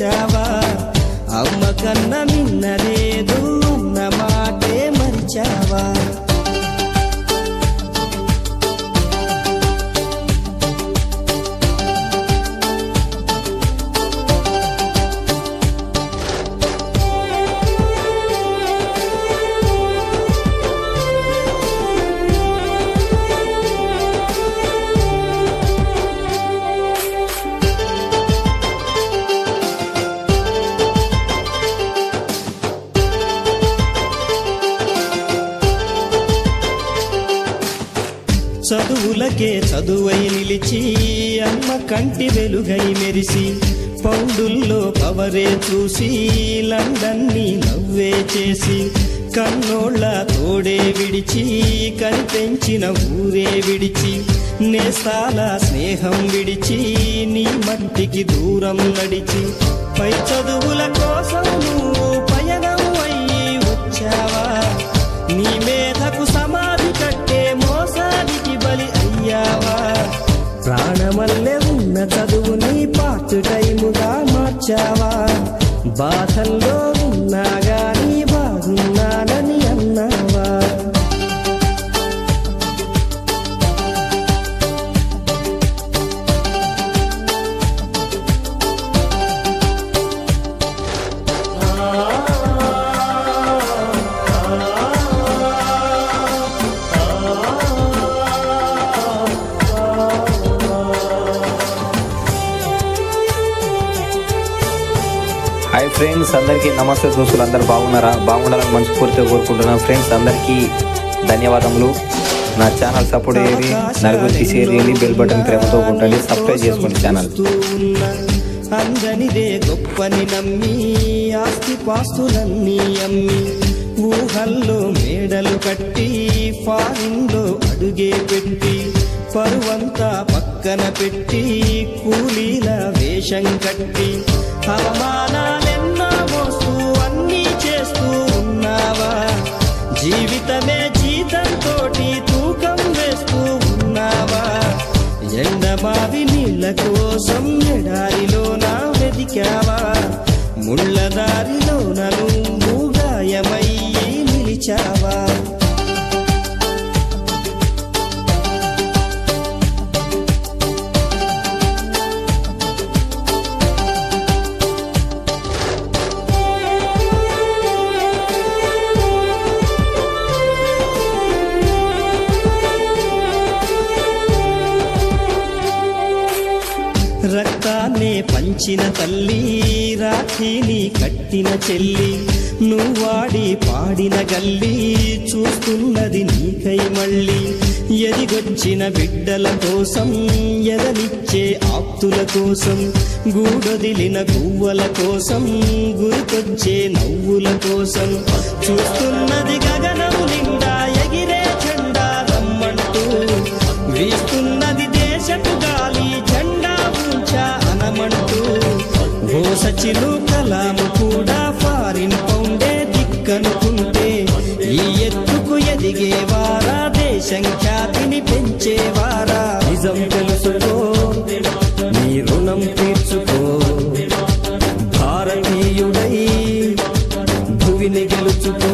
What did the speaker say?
వచ్చావా అమ్మ కన్న నిన్నలేదు అన్న మాటే మరిచావా చదువులకే చదువై నిలిచి అమ్మ కంటి వెలుగై మెరిసి పౌండుల్లో పవరే చూసి లండన్ని నవ్వే చేసి కన్నోళ్ళ తోడే విడిచి కనిపెంచిన ఊరే విడిచి నేస్తాల స్నేహం విడిచి నీ మట్టికి దూరం నడిచి పై చదువుల కోసం నువ్వు పయనం అయ్యి వచ్చావా నీ మేధకు సమాధి కట్టే మోసానికి బలి అయ్యావా ప్రాణమల్లె ఉన్న చదువుని పార్ట్ టైముగా మార్చావా బాధల్లో ఉన్నా గాని బాగున్నానని అన్నావా హాయ్ ఫ్రెండ్స్, అందరికీ నమస్తే. దోస్తులు అందరు బాగున్నారా? బాగుండాలని మనస్ఫూర్తిగా కోరుకుంటున్నాను. ఫ్రెండ్స్ అందరికీ ధన్యవాదములు. నా ఛానల్ సపోర్ట్ చేయండి, నలుగురికి షేర్ చేయండి, బెల్ బటన్ ప్రేమతో ఉండండి, సబ్స్క్రైబ్ చేసుకోండి ఛానల్. అందనిదే గొప్పని నమ్మి ఆస్తి పాస్తులన్నీ అమ్మి ఊహల్లో మేడలు కట్టి ఫారిన్లో అడుగే పెట్టి పరువంతా పక్కన పెట్టి కూలీల వేషం కట్టి అవమానాలెన్నో మోస్తూ అన్నీ చేస్తూ ఉన్నావా జీవితమే జీతంతోటి తూకం వేస్తూ ఉన్నావా ఎండమావి నీళ్ళ కోసం ఎడారిలోన వెదికావా ముళ్ళదారిలోన నువ్వు గాయమయ్యి నిలిచావా రక్తాన్నే పంచిన తల్లి రాఖీని కట్టిన చెల్లి నువ్వాడి పాడిన గల్లి చూస్తున్నది నీకై మళ్ళీ ఎదిగొచ్చిన బిడ్డల కోసం ఎదనిచ్చే ఆప్తుల కోసం గూడొదిలిన గువ్వల కోసం గురికొచ్చే నవ్వుల కోసం చూస్తున్నది గగనం నిండా ఎగిరే జెండా రమ్మంటూ వీస్తున్నది దేశపు గాలి జెండా ఉంచా అనమంటూ ఓ సచిను కలాము కూడా ఫారిన్ పౌండే దిక్కనుకుంటే ఈ ఎత్తుకు ఎదిగేవారా దేశం ఖ్యాతిని పెంచేవారా నిజం తెలుసుకో నీ రుణం తీర్చుకో భారతీయుడై భువిని గెలుచుకో